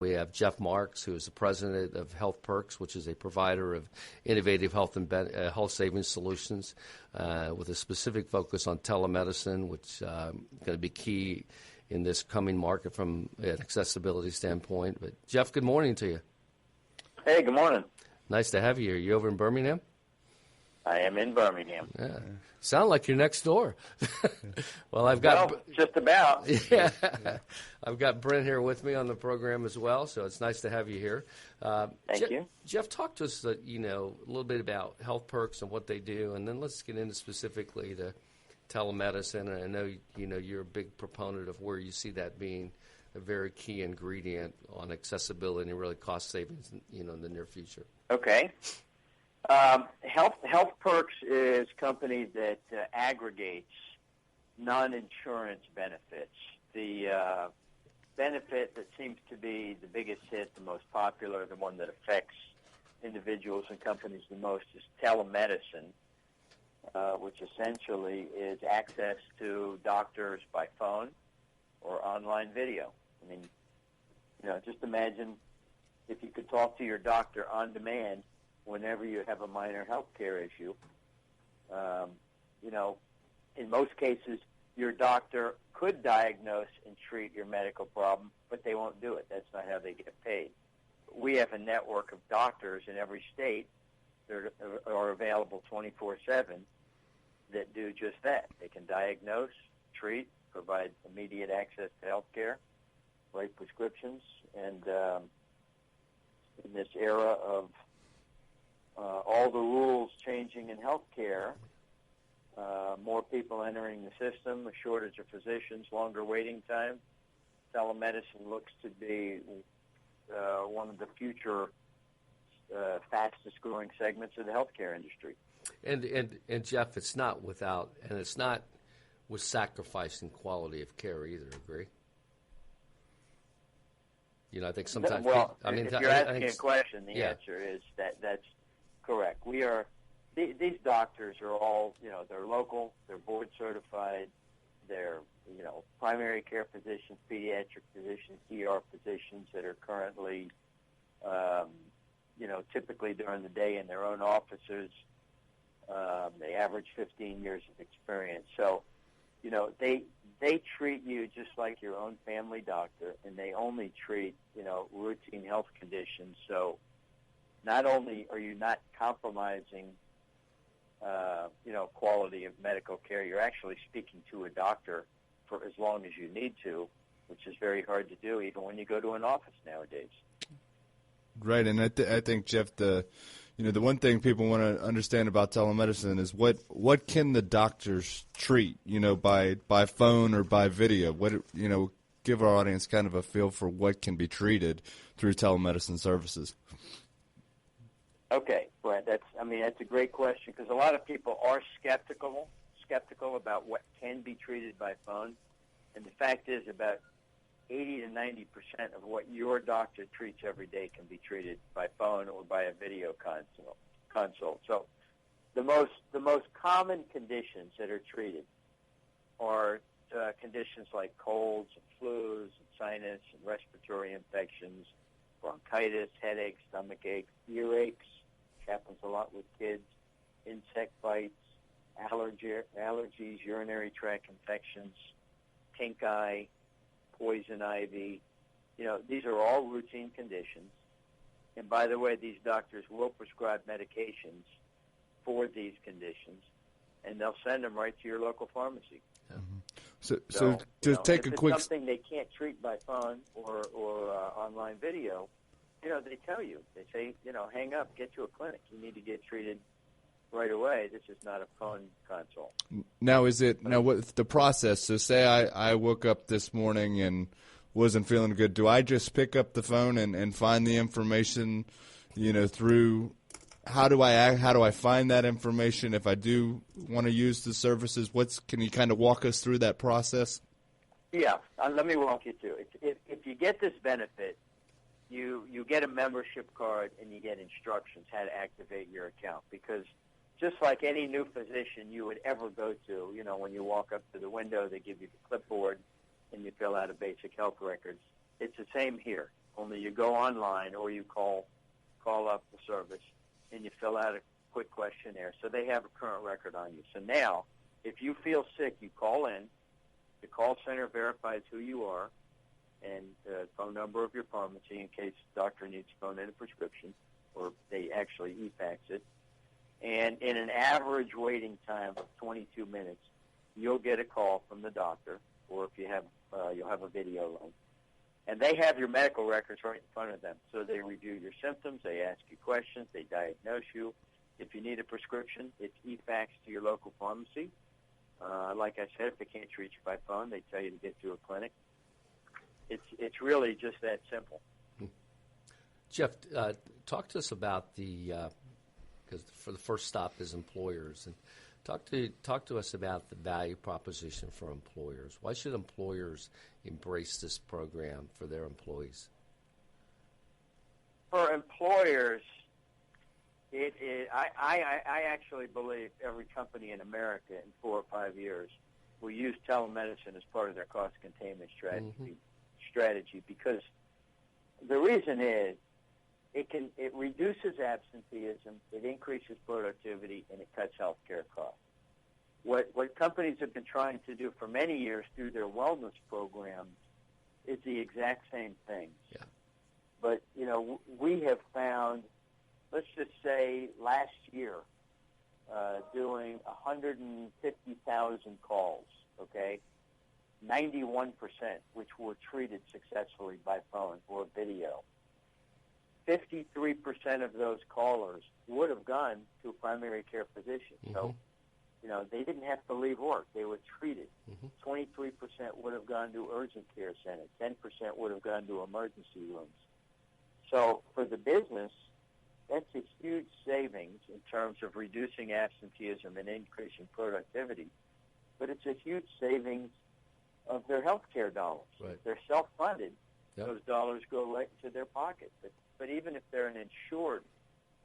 We have Jeff Marks, who is the president of healthPERX, which is a provider of innovative health and health savings solutions with a specific focus on telemedicine, which is going to be key in this coming market from an accessibility standpoint. But Jeff, good morning to you. Hey, good morning. Nice to have you here. You over in Birmingham? I am in Birmingham. Yeah. Sound like you're next door. Well, just about. Yeah. I've got Brent here with me on the program as well, so it's nice to have you here. Thank you. Jeff, talk to us, a little bit about healthPERX and what they do, and then let's get into specifically to telemedicine. And I know you're a big proponent of where you see that being a very key ingredient on accessibility and really cost savings, in the near future. Okay. healthPERX is a company that aggregates non-insurance benefits. The benefit that seems to be the biggest hit, the most popular, the one that affects individuals and companies the most is telemedicine, which essentially is access to doctors by phone or online video. I mean, just imagine if you could talk to your doctor on demand whenever you have a minor health care issue. In most cases, your doctor could diagnose and treat your medical problem, but they won't do it. That's not how they get paid. We have a network of doctors in every state that are available 24/7 that do just that. They can diagnose, treat, provide immediate access to health care, write prescriptions, and in this era of all the rules changing in healthcare, more people entering the system, a shortage of physicians, longer waiting time, telemedicine looks to be one of the future fastest growing segments of the healthcare industry. And Jeff, it's not with sacrificing quality of care either, agree? I think sometimes if you're asking a question, the answer is that's correct. These doctors are all, they're local, they're board certified, they're, primary care physicians, pediatric physicians, ER physicians that are currently, typically during the day in their own offices. They average 15 years of experience. So, they treat you just like your own family doctor, and they only treat, routine health conditions. So not only are you not compromising, quality of medical care, you're actually speaking to a doctor for as long as you need to, which is very hard to do even when you go to an office nowadays. Right, and I think, Jeff, the one thing people want to understand about telemedicine is what can the doctors treat, by phone or by video? Give our audience kind of a feel for what can be treated through telemedicine services. Okay, Brent, that's a great question because a lot of people are skeptical about what can be treated by phone, and the fact is about 80 to 90% of what your doctor treats every day can be treated by phone or by a video consult. So the most common conditions that are treated are conditions like colds and flus and sinus and respiratory infections, bronchitis, headaches, stomach aches, earaches, which happens a lot with kids, insect bites, allergies, urinary tract infections, pink eye, poison ivy. These are all routine conditions. And by the way, these doctors will prescribe medications for these conditions, and they'll send them right to your local pharmacy. Mm-hmm. So to take a quick... If it's something they can't treat by phone or online video, they tell you. They say, hang up, get to a clinic. You need to get treated right away. This is not a phone consult. Now, what's the process? So say I woke up this morning and wasn't feeling good. Do I just pick up the phone and find the information, through... How do I find that information if I do want to use the services? Can you kind of walk us through that process? Yeah, let me walk you through it. If you get this benefit, you get a membership card and you get instructions how to activate your account, because just like any new physician you would ever go to, when you walk up to the window, they give you the clipboard and you fill out a basic health records. It's the same here. only you go online or you call up the service and you fill out a quick questionnaire. So they have a current record on you. So now, if you feel sick, you call in. The call center verifies who you are and the phone number of your pharmacy in case the doctor needs to phone in a prescription or they actually e-fax it. And in an average waiting time of 22 minutes, you'll get a call from the doctor, or if you have, you'll have a video link. And they have your medical records right in front of them. So they review your symptoms, they ask you questions, they diagnose you. If you need a prescription, it's e-faxed to your local pharmacy. Like I said, if they can't reach you by phone, they tell you to get to a clinic. It's really just that simple. Jeff, talk to us about because for the first stop is employers, and talk to us about the value proposition for employers. Why should employers embrace this program for their employees? For employers, I actually believe every company in America in 4 or 5 years will use telemedicine as part of their cost containment strategy because the reason is it reduces absenteeism, it increases productivity, and it cuts healthcare costs. What companies have been trying to do for many years through their wellness programs is the exact same thing. Yeah. But, we have found, let's just say last year, doing 150,000 calls, okay, 91%, which were treated successfully by phone or video. 53% of those callers would have gone to a primary care physician. Mm-hmm. So, they didn't have to leave work. They were treated. Mm-hmm. 23% would have gone to urgent care centers. 10% would have gone to emergency rooms. So for the business, that's a huge savings in terms of reducing absenteeism and increasing productivity. But it's a huge savings of their health care dollars. Right. If they're self-funded, yep, those dollars go right into their pocket. But even if they're an insured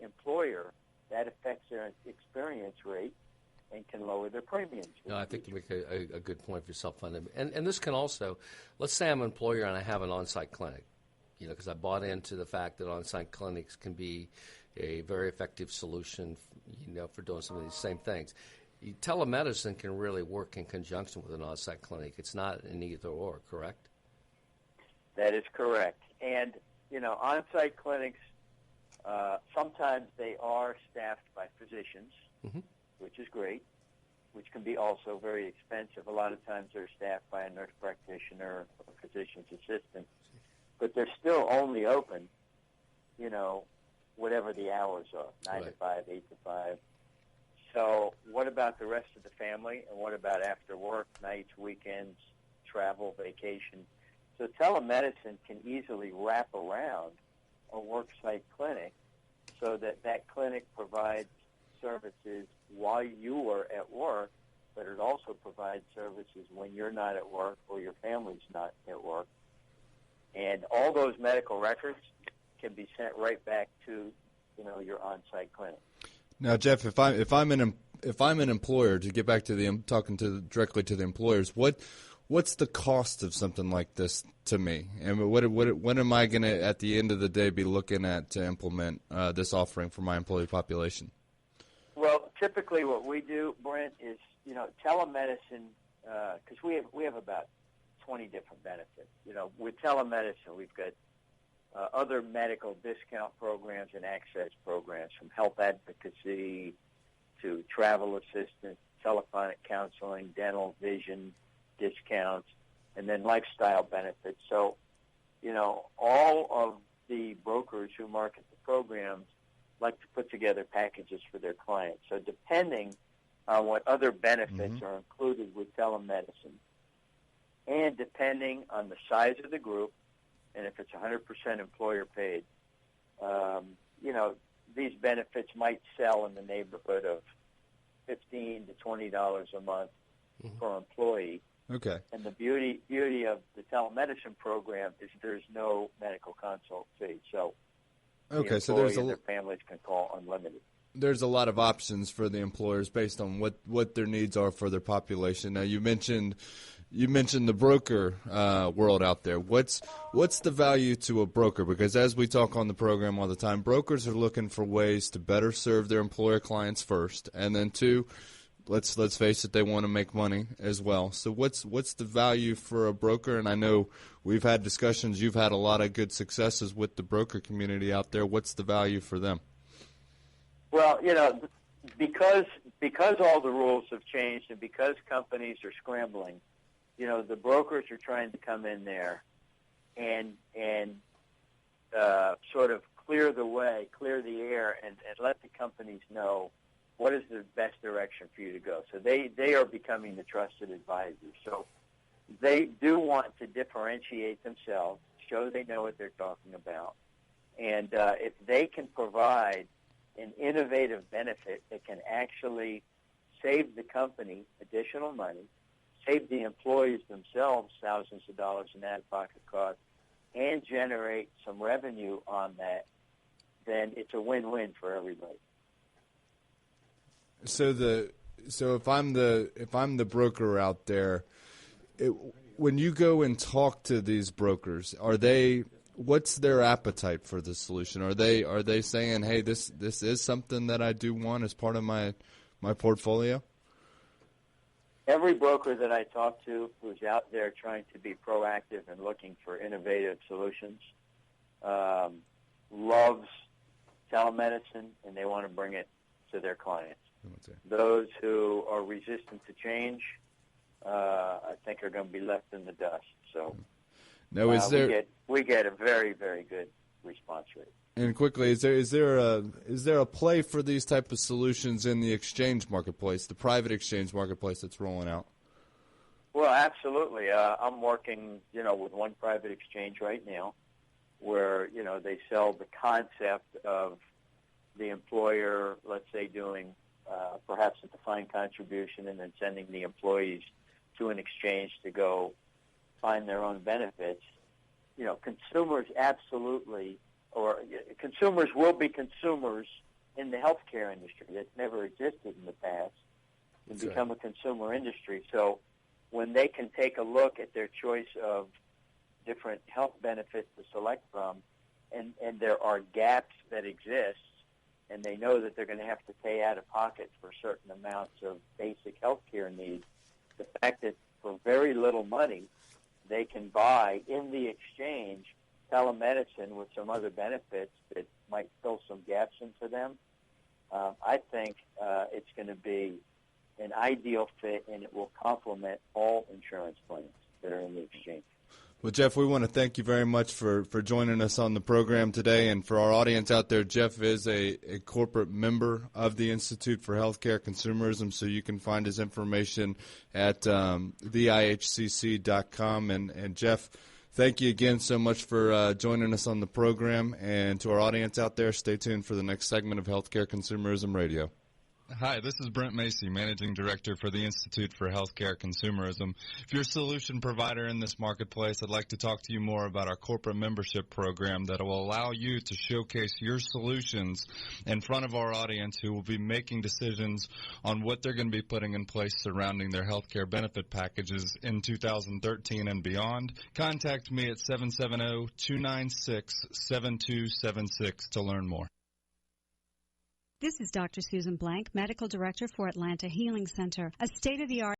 employer, that affects their experience rate and can lower their premiums. No, I think you make a good point for self-funded. And this can also, let's say I'm an employer and I have an on-site clinic, because I bought into the fact that on-site clinics can be a very effective solution, for doing some of these same things. Telemedicine can really work in conjunction with an on-site clinic. It's not an either-or, correct? That is correct. And, on-site clinics, sometimes they are staffed by physicians, mm-hmm, which is great, which can be also very expensive. A lot of times they're staffed by a nurse practitioner or a physician's assistant, but they're still only open, whatever the hours are, 9 to 5, 8 to 5. So what about the rest of the family, and what about after work, nights, weekends, travel, vacation? So telemedicine can easily wrap around a worksite clinic so that clinic provides services while you are at work, but it also provides services when you're not at work or your family's not at work. And all those medical records can be sent right back to, your on-site clinic. Now, Jeff, if I'm an employer, to get back to talking directly to the employers, what's the cost of something like this to me? And what am I going to, at the end of the day, be looking at to implement this offering for my employee population? Well, typically what we do, Brent, is telemedicine, because we have about 20 different benefits. With telemedicine, we've got other medical discount programs and access programs, from health advocacy to travel assistance, telephonic counseling, dental, vision discounts, and then lifestyle benefits. So, all of the brokers who market the programs like to put together packages for their clients. So depending on what other benefits mm-hmm. are included with telemedicine, and depending on the size of the group, and if it's 100% employer paid, these benefits might sell in the neighborhood of $15 to $20 a month mm-hmm. per employee. Okay. And the beauty of the telemedicine program is there's no medical consult fee. So okay, so their families can call unlimited. There's a lot of options for the employers based on what their needs are for their population. Now, you mentioned you mentioned the broker world out there. What's the value to a broker? Because as we talk on the program all the time, brokers are looking for ways to better serve their employer clients first, and then two, let's face it, they want to make money as well. So what's the value for a broker? And I know we've had discussions. You've had a lot of good successes with the broker community out there. What's the value for them? Well, because all the rules have changed and because companies are scrambling, the brokers are trying to come in there and sort of clear the way, clear the air, and let the companies know what is the best direction for you to go. So they are becoming the trusted advisors. So they do want to differentiate themselves, show they know what they're talking about, and if they can provide an innovative benefit that can actually save the company additional money, save the employees themselves thousands of dollars in out-of-pocket costs, and generate some revenue on that, then it's a win-win for everybody. So if I'm the broker out there, when you go and talk to these brokers, what's their appetite for the solution? Are they saying, hey, this is something that I do want as part of my portfolio? Every broker that I talk to who's out there trying to be proactive and looking for innovative solutions loves telemedicine, and they want to bring it to their clients. Those who are resistant to change, I think, are going to be left in the dust. So now, we get a very, very good response rate. And quickly, is there a play for these type of solutions in the exchange marketplace, the private exchange marketplace that's rolling out? Well, absolutely. I'm working, with one private exchange right now, where they sell the concept of the employer, let's say, doing perhaps a defined contribution and then sending the employees to an exchange to go find their own benefits. Consumers absolutely, or consumers will be consumers in the healthcare industry. That's never existed in the past and become a consumer industry. So when they can take a look at their choice of different health benefits to select from, and there are gaps that exist, and they know that they're going to have to pay out of pocket for certain amounts of basic health care needs, the fact that for very little money they can buy in the exchange telemedicine with some other benefits that might fill some gaps in for them, I think it's going to be an ideal fit, and it will complement all insurance plans that are in the exchange. Well, Jeff, we want to thank you very much for joining us on the program today. And for our audience out there, Jeff is a corporate member of the Institute for HealthCare Consumerism, so you can find his information at theihcc.com. And Jeff, thank you again so much for joining us on the program. And to our audience out there, stay tuned for the next segment of HealthCare Consumerism Radio. Hi, this is Brent Macy, Managing Director for the Institute for HealthCare Consumerism. If you're a solution provider in this marketplace, I'd like to talk to you more about our corporate membership program that will allow you to showcase your solutions in front of our audience who will be making decisions on what they're going to be putting in place surrounding their healthcare benefit packages in 2013 and beyond. Contact me at 770-296-7276 to learn more. This is Dr. Susan Blank, Medical Director for Atlanta Healing Center, a state-of-the-art